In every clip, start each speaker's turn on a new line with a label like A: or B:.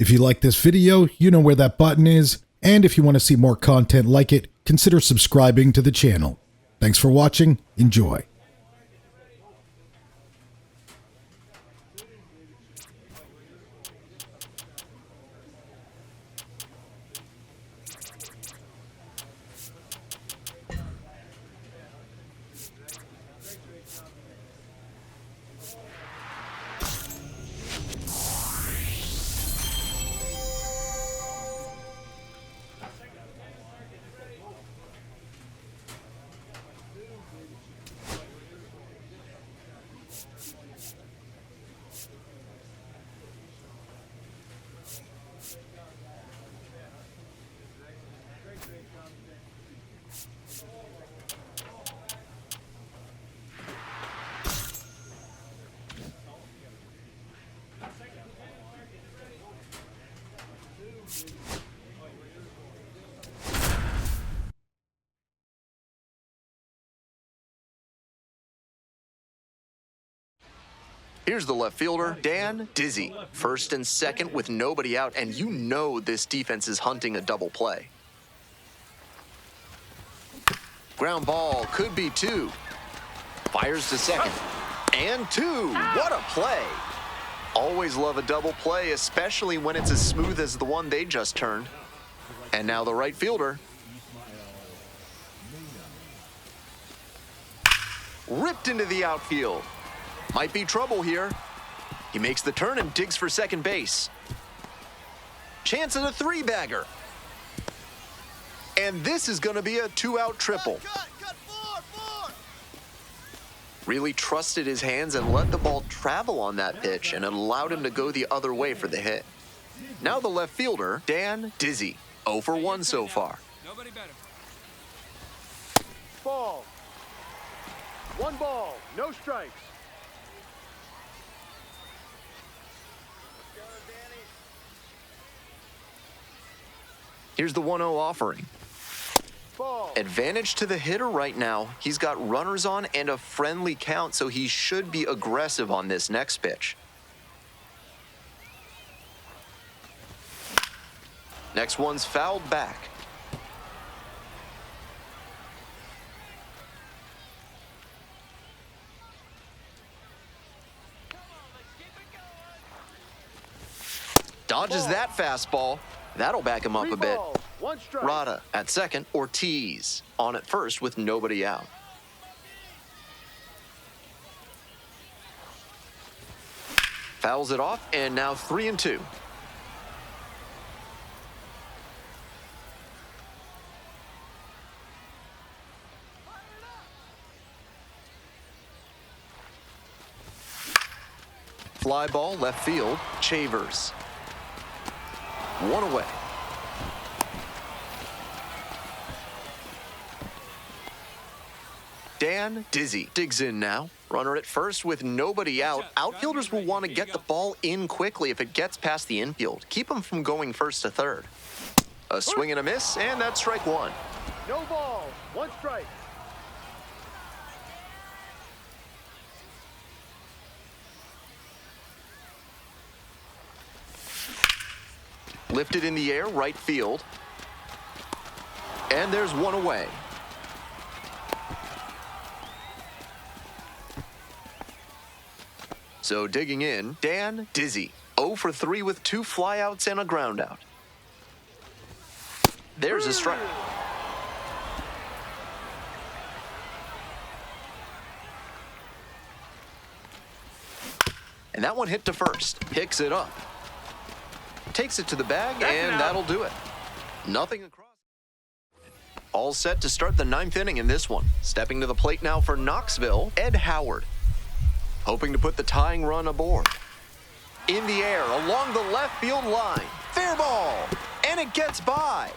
A: If you like this video, you know where that button is, and if you want to see more content like it, consider subscribing to the channel. Thanks for watching. Enjoy.
B: Here's the left fielder, Dan Dizzy. First and second with nobody out, and you know this defense is hunting a double play. Ground ball, could be two. Fires to second. And two. What a play. Always love a double play, especially when it's as smooth as the one they just turned. And now the right fielder. Ripped into the outfield. Might be trouble here. He makes the turn and digs for second base. Chance at a three-bagger. And this is going to be a two-out triple.
C: Cut, four.
B: Really trusted his hands and let the ball travel on that pitch, and it allowed him to go the other way for the hit. Now the left fielder, Dan Dizzy. 0 for 1 so far.
C: Nobody better. Ball. 1 ball, no strikes.
B: Here's the 1-0 offering.
C: Ball.
B: Advantage to the hitter right now. He's got runners on and a friendly count, so he should be aggressive on this next pitch. Next one's fouled back. Dodges that fastball. That'll back him up a bit.
C: 1 strike.
B: Rada at second, Ortiz on at first with nobody out. Fouls it off, and now 3-2. Fly ball left field, Chavers. 1 away. Dan Dizzy digs in now. Runner at first with nobody out. Outfielders will want to get the ball in quickly if it gets past the infield. Keep them from going first to third. A swing and a miss, and that's strike 1.
C: No ball, 1 strike.
B: Lifted in the air, right field. And there's 1 away. So digging in, Dan Dizzy. 0 for 3 with 2 flyouts and a groundout. There's a strike. And that one hit to first. Picks it up. Takes it to the bag, and that'll do it. Nothing across. All set to start the 9th inning in this one. Stepping to the plate now for Knoxville, Ed Howard. Hoping to put the tying run aboard. In the air, along the left field line. Fair ball, and it gets by.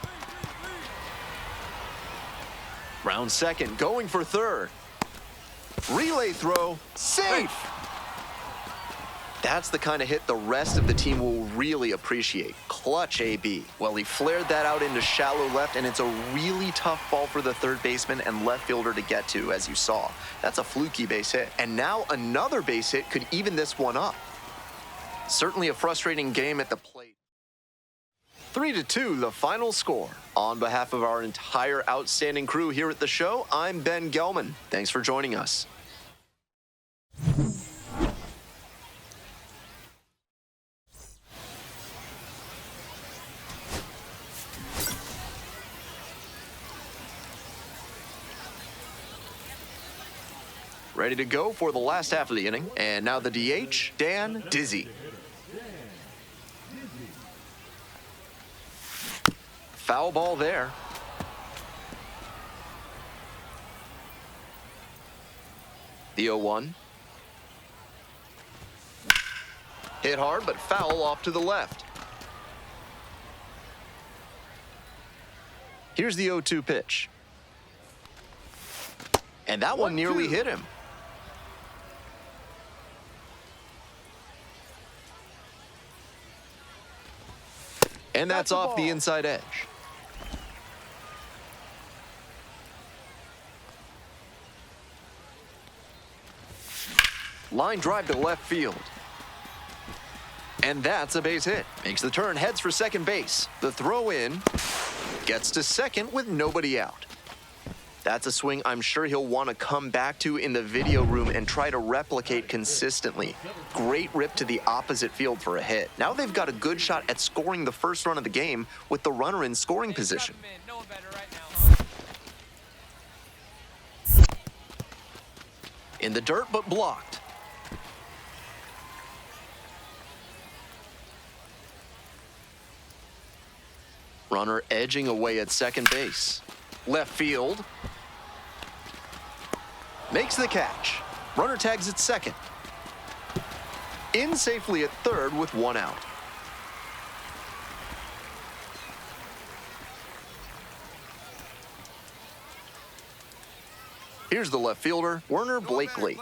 B: Round second, going for third. Relay throw, safe. That's the kind of hit the rest of the team will really appreciate. Clutch AB. Well, he flared that out into shallow left, and it's a really tough ball for the third baseman and left fielder to get to, as you saw. That's a fluky base hit. And now another base hit could even this one up. Certainly a frustrating game at the plate. 3-2, the final score. On behalf of our entire outstanding crew here at the show, I'm Ben Gelman. Thanks for joining us. Ready to go for the last half of the inning. And now the DH, Dan Dizzy. Foul ball there. The 0-1. Hit hard, but foul off to the left. Here's the 0-2 pitch. And that one nearly hit him. And that's off the inside edge. Line drive to left field. And that's a base hit. Makes the turn, heads for second base. The throw in gets to second with nobody out. That's a swing I'm sure he'll want to come back to in the video room and try to replicate consistently. Great rip to the opposite field for a hit. Now they've got a good shot at scoring the first run of the game with the runner in scoring position. In the dirt, but blocked. Runner edging away at second base. Left field. Makes the catch. Runner tags at second. In safely at third with one out. Here's the left fielder, Werner Blakely.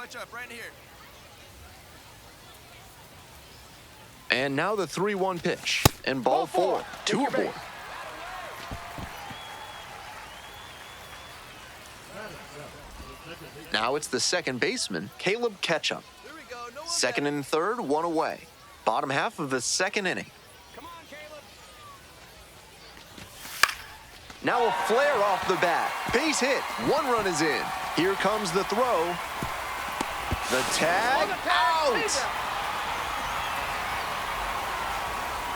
B: And now the 3-1 pitch. And ball four. Two aboard. Now it's the second baseman, Caleb Ketchum. Second and third, one away. Bottom half of the second inning. Now a flare off the bat. Base hit. One run is in. Here comes the throw. The tag. Out!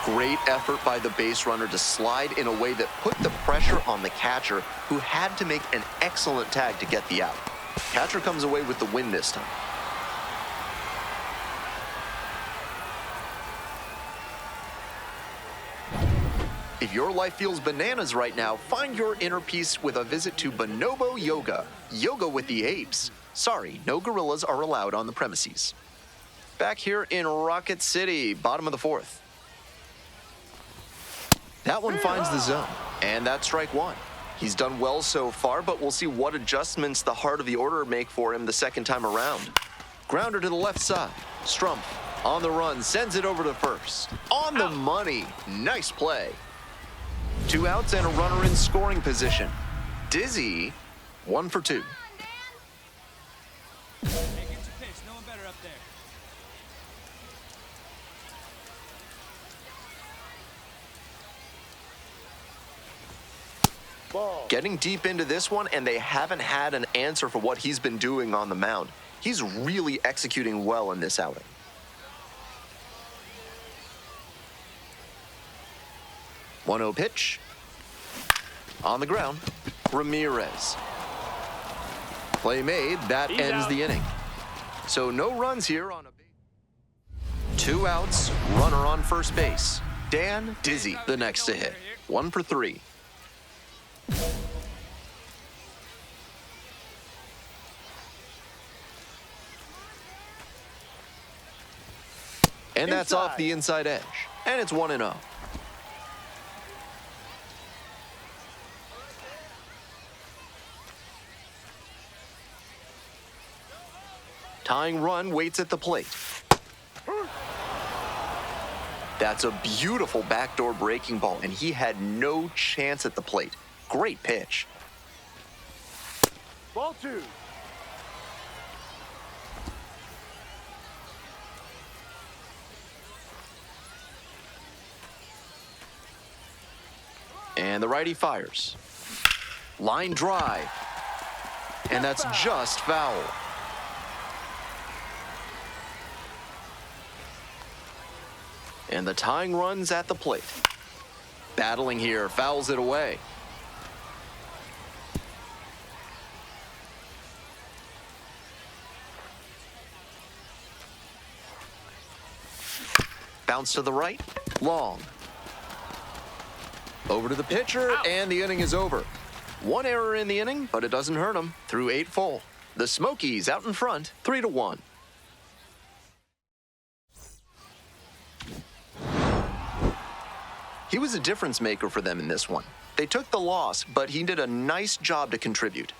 B: Great effort by the base runner to slide in a way that put the pressure on the catcher, who had to make an excellent tag to get the out. Catcher comes away with the win this time. If your life feels bananas right now, find your inner peace with a visit to Bonobo Yoga. Yoga with the apes. Sorry, no gorillas are allowed on the premises. Back here in Rocket City, bottom of the fourth. That one finds the zone, and that's strike one. He's done well so far, but we'll see what adjustments the heart of the order make for him the second time around. Grounder to the left side. Strumpf on the run, sends it over to first. On the money. Nice play. 2 outs and a runner in scoring position. Dizzy, 1 for 2. Getting deep into this one, and they haven't had an answer for what he's been doing on the mound. He's really executing well in this outing. One-0 pitch. On the ground, Ramirez. Play made, that ends the inning. So no runs here on a base. 2 outs, runner on first base. Dan Dizzy, the next to hit. 1 for 3. And that's off the inside edge. And it's 1-0. Tying run waits at the plate. That's a beautiful backdoor breaking ball, and he had no chance at the plate. Great pitch.
C: Ball 2.
B: And the righty fires. Line drive. And that's just foul. And the tying run's at the plate. Battling here, fouls it away. Bounce to the right, long. Over to the pitcher, and the inning is over. One error in the inning, but it doesn't hurt him. Through 8 full. The Smokies out in front, 3-1. He was a difference maker for them in this one. They took the loss, but he did a nice job to contribute.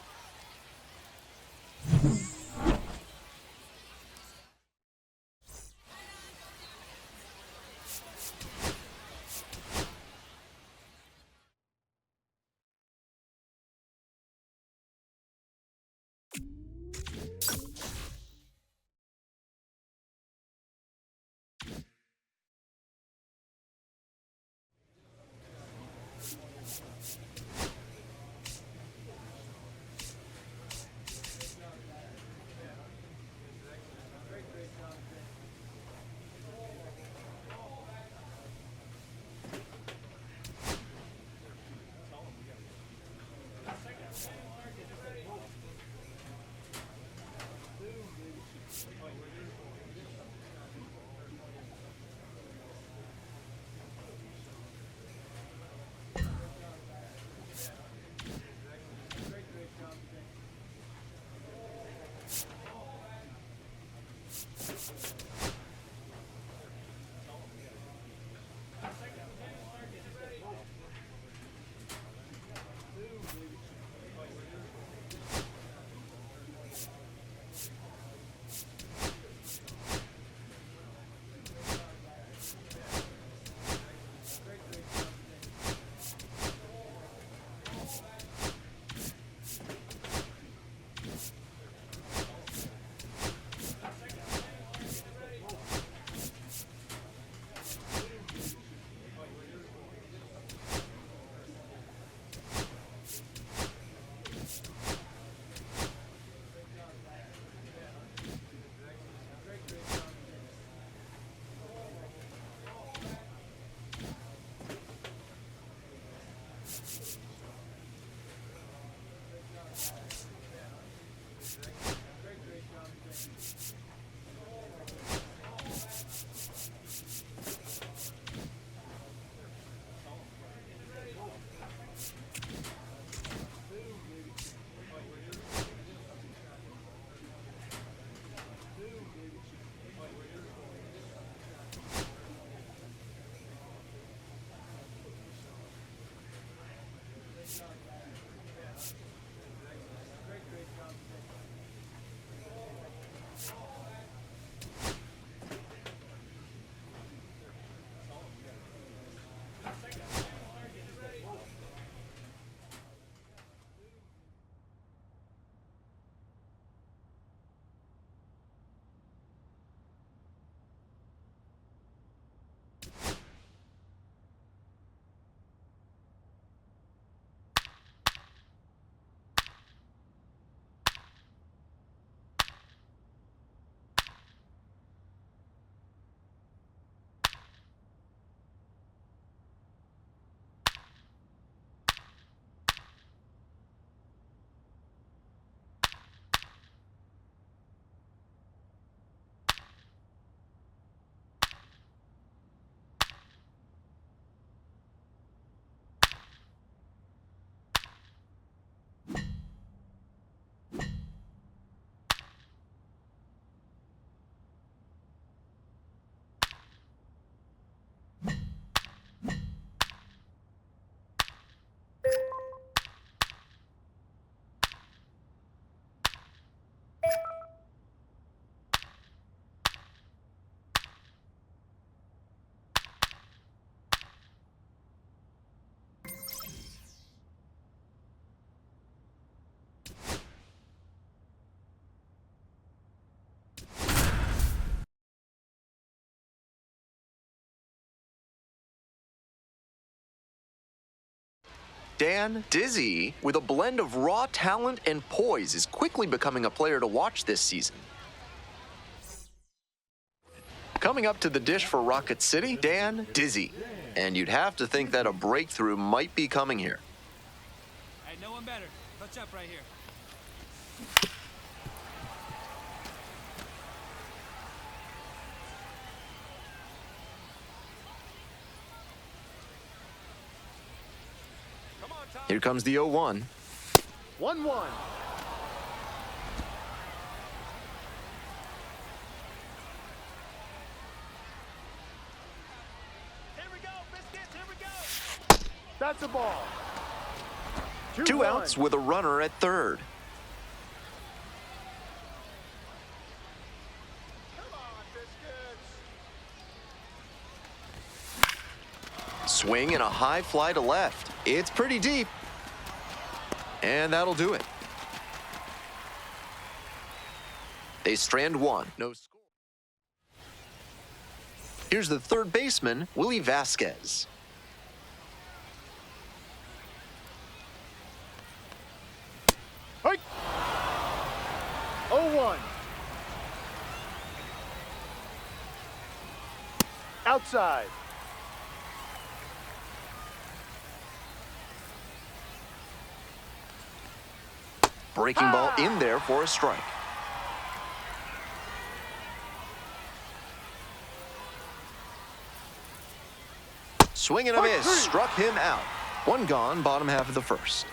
B: Dan Dizzy, with a blend of raw talent and poise, is quickly becoming a player to watch this season. Coming up to the dish for Rocket City, Dan Dizzy. And you'd have to think that a breakthrough might be coming here.
D: Hey, no one better. Touch up right here.
B: Here comes the 0-1.
C: 1-1. That's a ball.
B: 2 outs with a runner at third. Swing and a high fly to left. It's pretty deep. And that'll do it. They strand one. No score. Here's the third baseman, Willie Vasquez.
C: Hey! 0-1. Outside.
B: Breaking ball in there for a strike. Swing and a miss. Struck him out. One gone, bottom half of the first.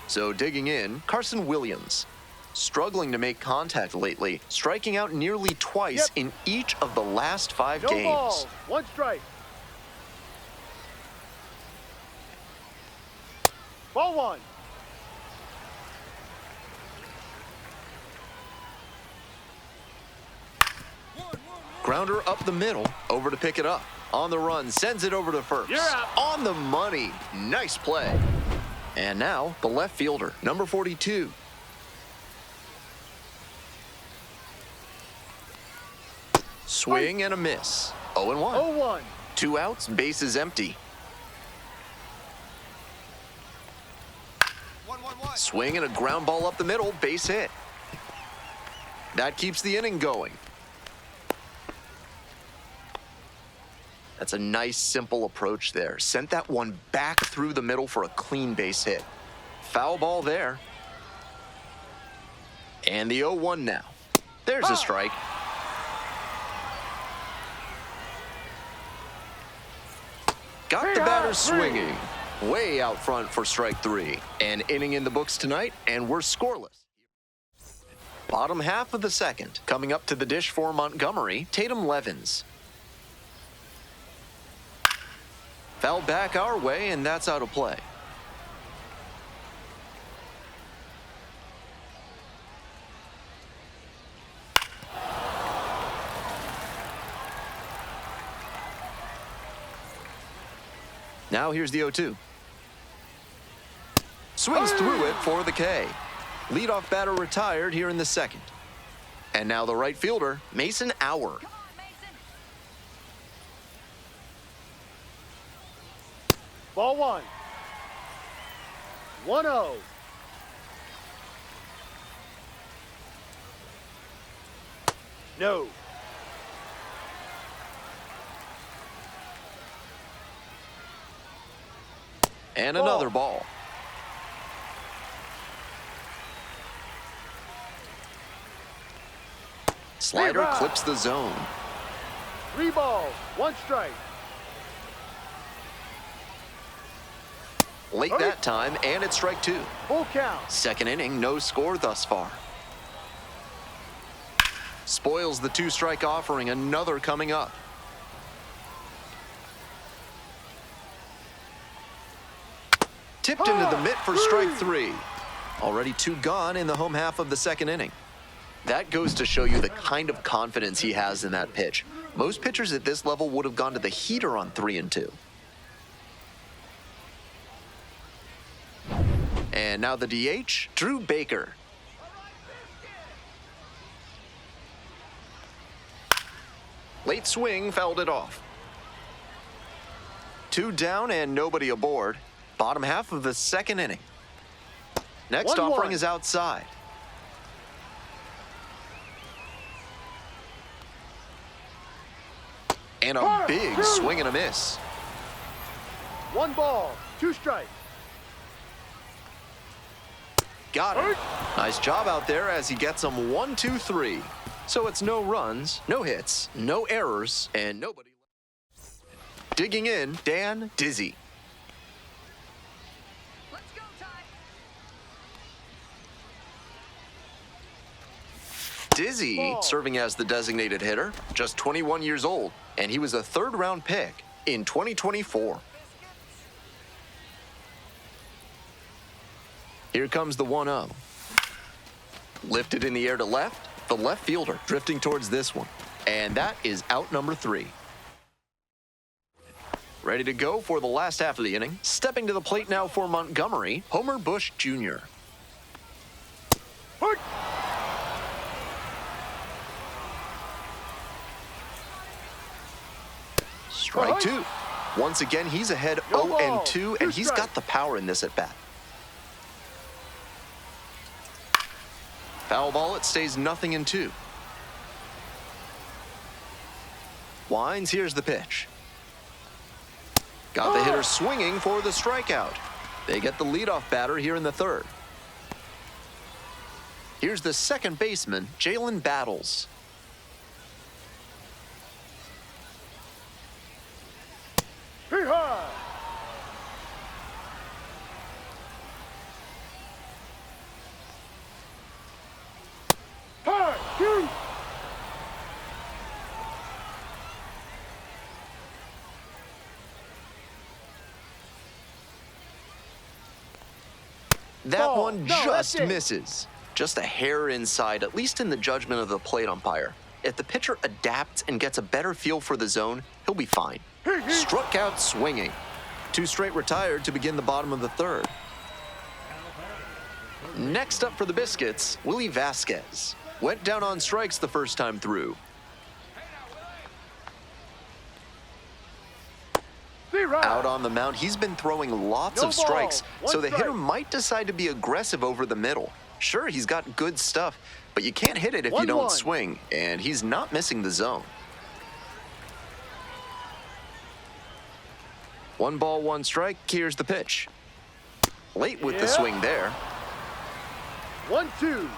B: So digging in, Carson Williams. Struggling to make contact lately, striking out nearly twice in each of the last 5 games.
C: No balls. 1 strike. Ball 1.
B: Grounder up the middle, over to pick it up. On the run, sends it over to first.
C: You're out.
B: On the money. Nice play. And now, the left fielder, number 42. Swing and a miss. 0-1.
C: 0-1.
B: 2 outs, bases empty. Swing and a ground ball up the middle, base hit. That keeps the inning going. That's a nice, simple approach there. Sent that one back through the middle for a clean base hit. Foul ball there. And the 0-1 now. There's a strike. Got the batter swinging. Way out front for strike 3. An inning in the books tonight, and we're scoreless. Bottom half of the second. Coming up to the dish for Montgomery, Tatum Levens. Fouled back our way, and that's out of play. Now here's the 0-2. Swings through it for the K. Leadoff batter retired here in the second. And now the right fielder, Mason Auer.
C: Ball 1. 1-0. No.
B: And another ball. Slider clips the zone.
C: 3 balls. 1 strike.
B: Late that time, and it's strike 2.
C: Full count.
B: Second inning, no score thus far. Spoils the 2-strike offering, another coming up. Tipped into the mitt for strike 3. Already 2 gone in the home half of the second inning. That goes to show you the kind of confidence he has in that pitch. Most pitchers at this level would have gone to the heater on 3 and 2. And now the DH, Drew Baker. Late swing fouled it off. 2 down and nobody aboard. Bottom half of the second inning. Next
C: 1-1.
B: offering is outside. And a big swing and a miss.
C: 1 ball, 2 strikes.
B: Got it. Nice job out there as he gets them 1, 2, 3. So it's no runs, no hits, no errors, and nobody. Digging in, Dan Dizzy.
E: Let's go, Ty.
B: Dizzy
C: Ball.
B: serving as the designated hitter, just 21 years old, and he was a third-round pick in 2024. Here comes the 1-0. Lifted in the air to left, the left fielder drifting towards this one. And that is out number 3. Ready to go for the last half of the inning. Stepping to the plate now for Montgomery, Homer Bush Jr.
C: Hurt.
B: Strike 2. Once again, he's ahead
C: No ball.
B: 0-2, and he's got the power in this at bat. Foul ball, it stays 0-2. Winds, here's the pitch. Got the hitter swinging for the strikeout. They get the leadoff batter here in the third. Here's the second baseman, Jalen Battles.
C: Hee-haw. Hard, shoot.
B: That
C: Ball.
B: one
C: No, that's
B: just
C: it.
B: misses. Just a hair inside, at least in the judgment of the plate umpire. If the pitcher adapts and gets a better feel for the zone, he'll be fine. Struck out swinging. 2 straight retired to begin the bottom of the third. Next up for the Biscuits, Willie Vasquez. Went down on strikes the first time through.
C: Zero.
B: Out on the mound, he's been throwing lots
C: No
B: of
C: ball.
B: strikes,
C: 1
B: so the hitter
C: strike.
B: might decide to be aggressive over the middle. Sure, he's got good stuff, but you can't hit it if you
C: 1-1.
B: don't swing, and he's not missing the zone. 1 ball, 1 strike. Here's the pitch. Late with the
C: Yeah.
B: swing there.
C: 1-2.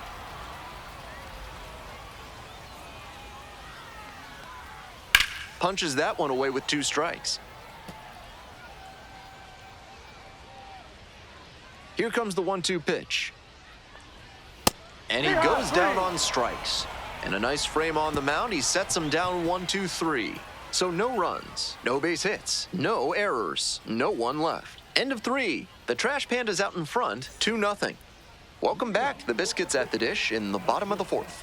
B: Punches that one away with 2 strikes. Here comes the 1-2 pitch. And he
C: Yeah,
B: goes down
C: swing.
B: on strikes. And a nice frame on the mound. He sets him down 1, 2, 3. So no runs, no base hits, no errors, no one left. End of 3. The Trash Panda's out in front, 2-0. Welcome back to the Biscuits at the Dish in the bottom of the 4th.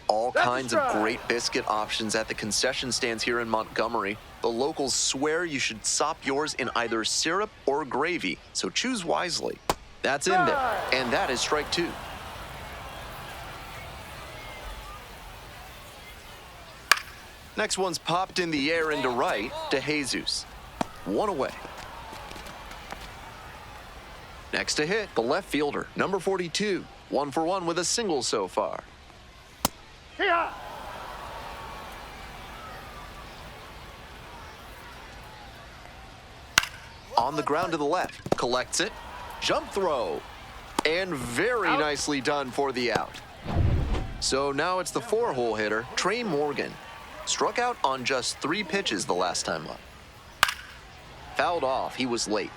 B: All
C: That's a
B: kinds of
C: strike.
B: great biscuit options at the concession stands here in Montgomery. The locals swear you should sop yours in either syrup or gravy, so choose wisely. That's in there, and that is strike 2. Next one's popped in the air into right to Jesus. 1 away. Next to hit, the left fielder, number 42. 1 for 1 with a single so far.
C: Hee-haw.
B: On the ground to the left, collects it, jump throw, and very
C: Out.
B: nicely done for the out. So now it's the 4-hole hitter, Trey Morgan. Struck out on just 3 pitches the last time up. Fouled off, he was late.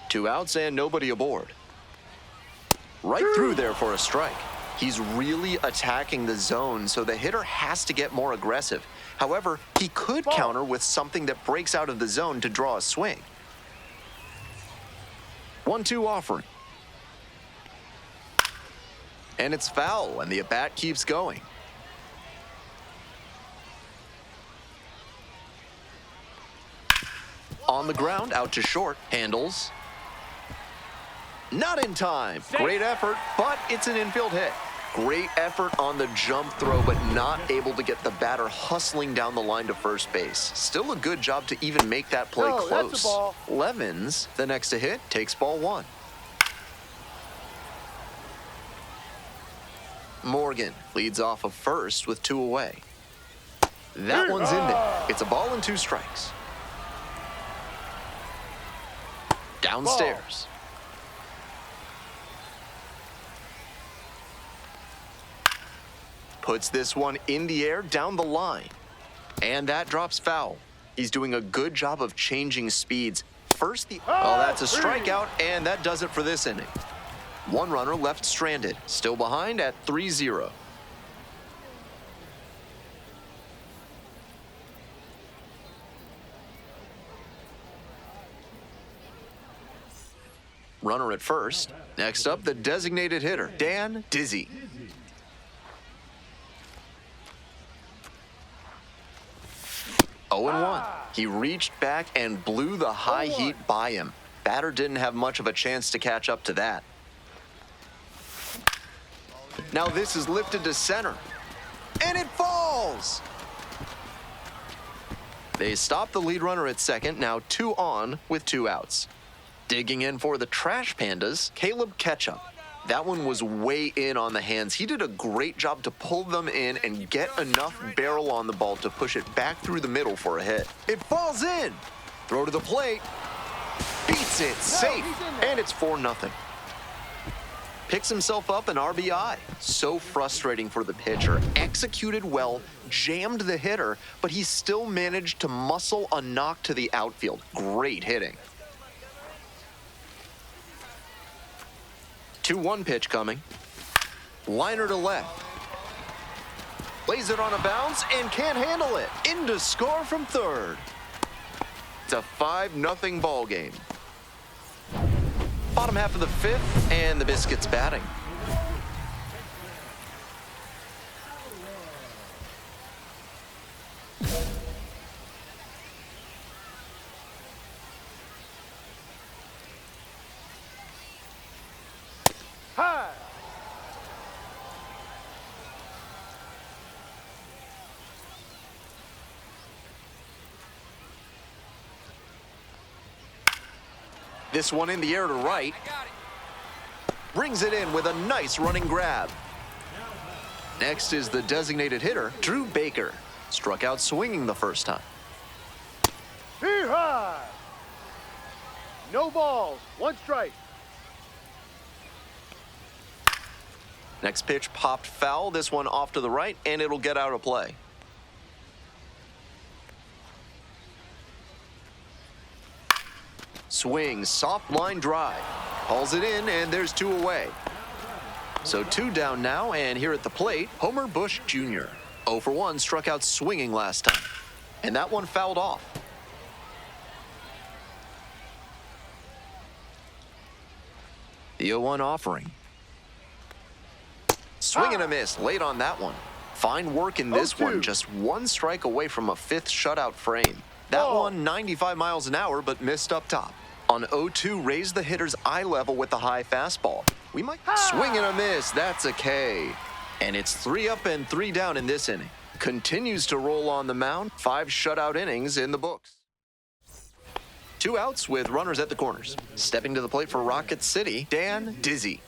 B: 2 outs and nobody aboard. Right through there for a strike. He's really attacking the zone, so the hitter has to get more aggressive. However, he could
C: Ball.
B: counter with something that breaks out of the zone to draw a swing. 1-2 offering. And it's foul, and the at-bat keeps going. On the ground, out to short, handles. Not in time. Great effort, but it's an infield hit. Great effort on the jump throw, but not able to get the batter hustling down the line to first base. Still a good job to even make that play
C: No,
B: close.
C: that's a ball.
B: Levens, the next to hit, takes ball 1. Morgan leads off of first with 2 away. That one's in there. It's a ball and 2 strikes. Downstairs. Puts this one in the air down the line. And that drops foul. He's doing a good job of changing speeds. First, well, that's a strikeout, and that does it for this inning. 1 runner left stranded, still behind at 3-0. Runner at first. Next up, the designated hitter, Dan Dizzy. Oh, 0-1. He reached back and blew the high heat by him. Batter didn't have much of a chance to catch up to that. Now this is lifted to center. And it falls! They stop the lead runner at second, now 2 on with 2 outs. Digging in for the Trash Pandas, Caleb Ketchup. That one was way in on the hands. He did a great job to pull them in and get enough barrel on the ball to push it back through the middle for a hit. It falls in. Throw to the plate. Beats it. Safe. And it's 4-0. Picks himself up an RBI. So frustrating for the pitcher. Executed well, jammed the hitter, but he still managed to muscle a knock to the outfield. Great hitting. 2-1 pitch coming. Liner to left. Lays it on a bounce and can't handle it. In to score from third. It's a 5-0 ball game. Bottom half of the 5th, and the Biscuits batting.
C: High.
B: This one in the air to right. Brings it in with a nice running grab. Next is the designated hitter, Drew Baker. Struck out swinging the first time.
C: High. No balls. 1 strike.
B: Next pitch popped foul. This one off to the right, and it'll get out of play. Swings, soft line drive. Hauls it in, and there's 2 away. So 2 down now, and here at the plate, Homer Bush Jr. 0 for 1, struck out swinging last time. And that one fouled off. The 0-1 offering. Swing and a miss late on that one. Fine work in this one, just 1 strike away from a 5th shutout frame. That one 95 miles an hour, but missed up top. On 0-2, raised the hitter's eye level with the high fastball. We might swing and a miss. That's a K. And it's 3 up and 3 down in this inning. Continues to roll on the mound. 5 shutout innings in the books. 2 outs with runners at the corners. Stepping to the plate for Rocket City, Dan Dizzy.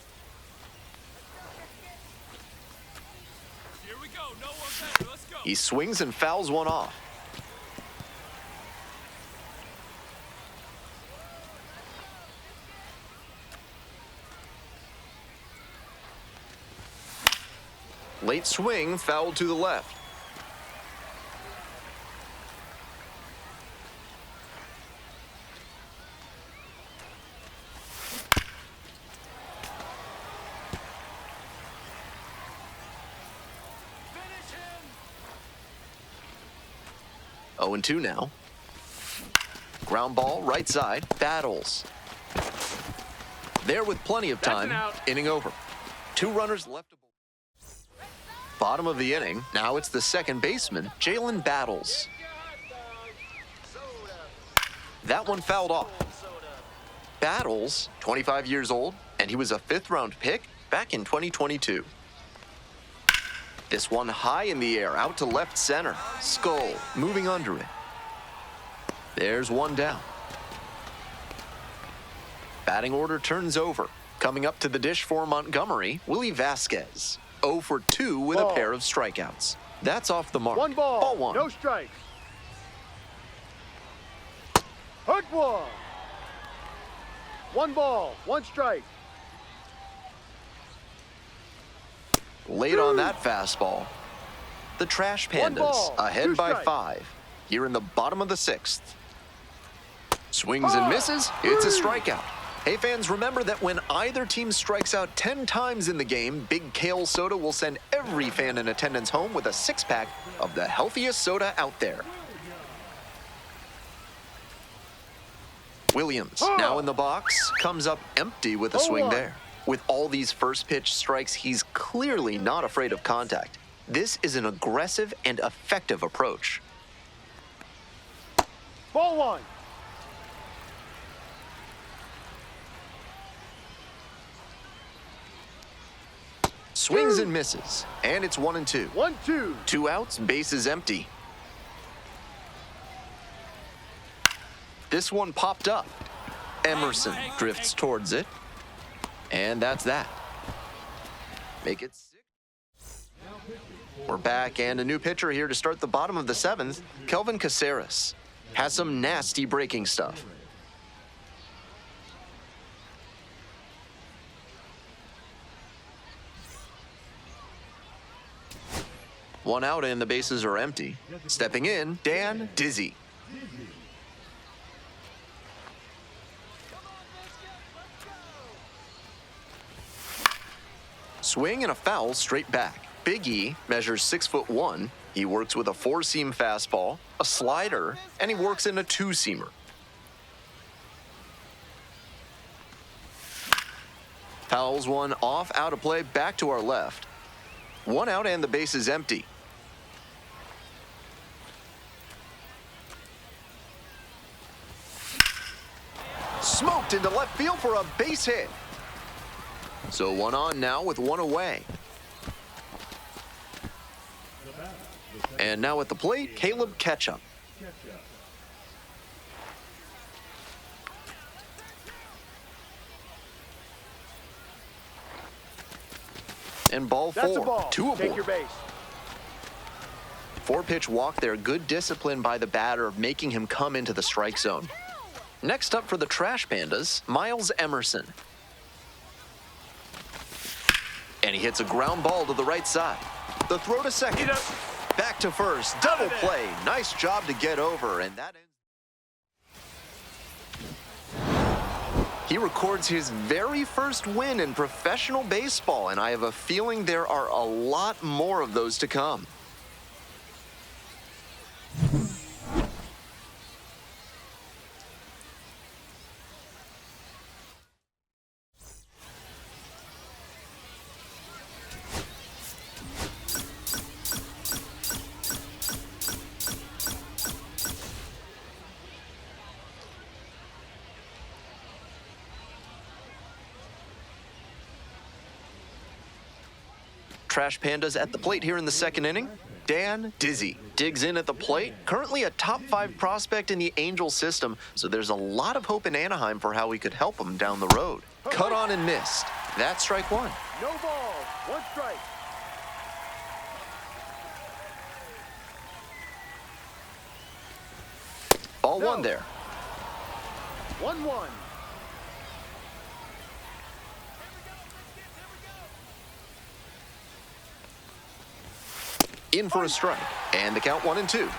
D: Here we go. No one better. Let's go.
B: He swings and fouls one off. Late swing, fouled to the left.
D: Finish him.
B: 0-2 now. Ground ball, right side, battles. There with plenty of time, inning over. 2 runners left. Bottom of the inning, now it's the second baseman, Jalen Battles. That one fouled off. Battles, 25 years old, and he was a 5th-round pick back in 2022. This one high in the air, out to left center. Skull moving under it. There's one down. Batting order turns over. Coming up to the dish for Montgomery, Willie Vasquez. 0 for 2 with a pair of strikeouts. That's off the mark.
C: One ball,
B: Ball one.
C: no strikes. Hook one. One ball, one strike.
B: Late on that fastball. The Trash
C: One
B: Pandas
C: ball,
B: ahead
C: two
B: by
C: strikes.
B: 5. Here in the bottom of the 6th. Swings and misses. It's a strikeout. Hey fans, remember that when either team strikes out 10 times in the game, Big Kale Soda will send every fan in attendance home with a 6-pack of the healthiest soda out there. Williams, now in the box, comes up empty with a swing there. With all these first pitch strikes, he's clearly not afraid of contact. This is an aggressive and effective approach.
C: Ball one.
B: Swings and misses, and it's 1 and 2.
C: 1-2.
B: 2 outs, bases empty. This one popped up. Emerson drifts towards it, and that's that. Make it 6. We're back, and a new pitcher here to start the bottom of the 7th. Kelvin Caceres has some nasty breaking stuff. One out and the bases are empty. Stepping in, Dan Dizzy. Swing and a foul straight back. Big E measures 6'1". He works with a 4-seam fastball, a slider, and he works in a 2-seamer. Fouls one off, out of play, back to our left. 1 out and the base is empty. Smoked into left field for a base hit. So 1 on now with 1 away. And now at the plate, Caleb Ketchup. And ball 4.
C: That's a ball.
B: 2
C: Take
B: aboard.
C: your base.
B: 4-pitch walk there. Good discipline by the batter of making him come into the strike zone. Next up for the Trash Pandas, Miles Emerson. And he hits a ground ball to the right side. The throw to second. Back to first. Double play. Nice job to get over. And that ends. He records his very first win in professional baseball, and I have a feeling there are a lot more of those to come. Trash Pandas at the plate here in the 2nd inning. Dan Dizzy digs in at the plate. Currently a top 5 prospect in the Angel system, so there's a lot of hope in Anaheim for how we could help him down the road. Cut on and missed. That's strike 1.
C: No balls, 1 strike.
B: Ball 1 there.
C: 1-1.
B: In for a strike. And the count 1 and 2.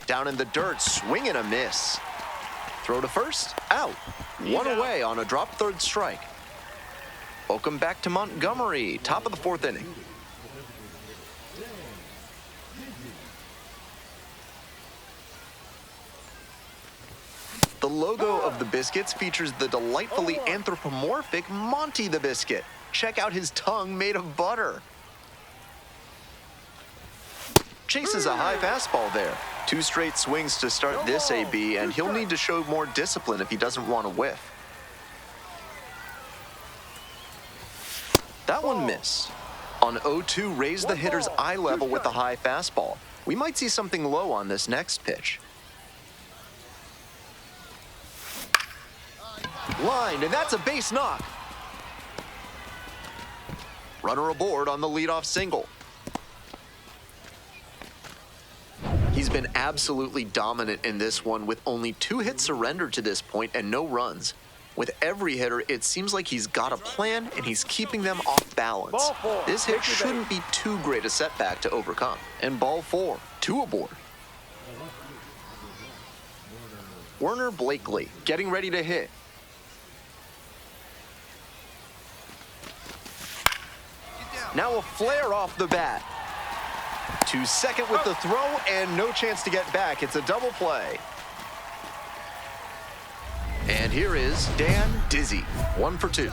B: Down in the dirt, swing and a miss. Throw to first, out. 1 away on a drop 3rd strike. Welcome back to Montgomery, top of the 4th inning. The logo of the Biscuits features the delightfully anthropomorphic Monty the Biscuit. Check out his tongue made of butter. Chases a high fastball there. 2 straight swings to start this AB, and he'll need to show more discipline if he doesn't want to whiff. That one missed. On 0-2, raise the hitter's eye level with the high fastball. We might see something low on this next pitch. Line, and that's a base knock. Runner aboard on the leadoff single. He's been absolutely dominant in this one with only 2 hits surrendered to this point and no runs. With every hitter, it seems like he's got a plan and he's keeping them off balance. This hit shouldn't be too great a setback to overcome. And ball 4, 2 aboard. Werner Blakely getting ready to hit. Now a flare off the bat. To second with the throw and no chance to get back. It's a double play. And here is Dan Dizzy, 1 for 2.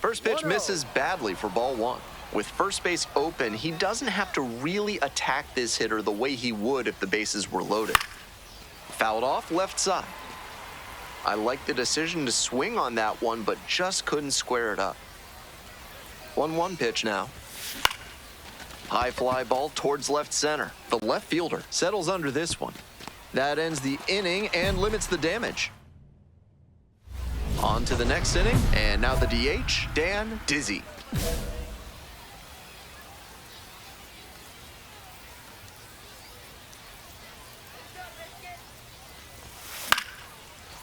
B: First pitch misses badly for ball 1. With first base open, he doesn't have to really attack this hitter the way he would if the bases were loaded. Fouled off left side. I like the decision to swing on that one, but just couldn't square it up. 1-1 pitch now. High fly ball towards left center. The left fielder settles under this one. That ends the inning and limits the damage. On to the next inning, and now the DH, Dan Dizzy.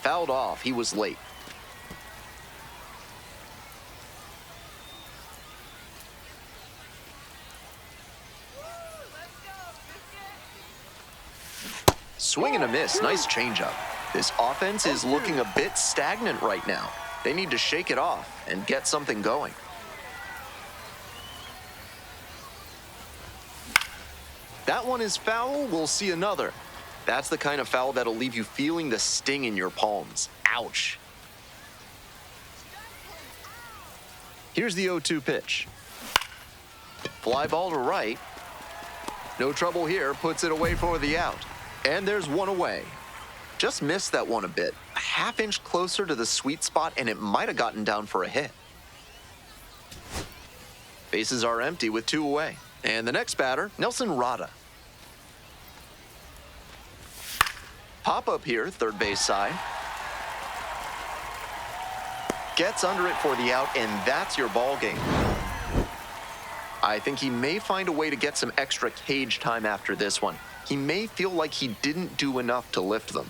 B: Fouled off, he was late. Swing and a miss, nice changeup. This offense is looking a bit stagnant right now. They need to shake it off and get something going. That one is foul, we'll see another. That's the kind of foul that'll leave you feeling the sting in your palms. Ouch. Here's the 0-2 pitch. Fly ball to right. No trouble here, puts it away for the out. And there's one away. Just missed that one a bit. A half-inch closer to the sweet spot, and it might have gotten down for a hit. Bases are empty with 2 away. And the next batter, Nelson Rada. Pop up here, third base side. Gets under it for the out, and that's your ball game. I think he may find a way to get some extra cage time after this one. He may feel like he didn't do enough to lift them.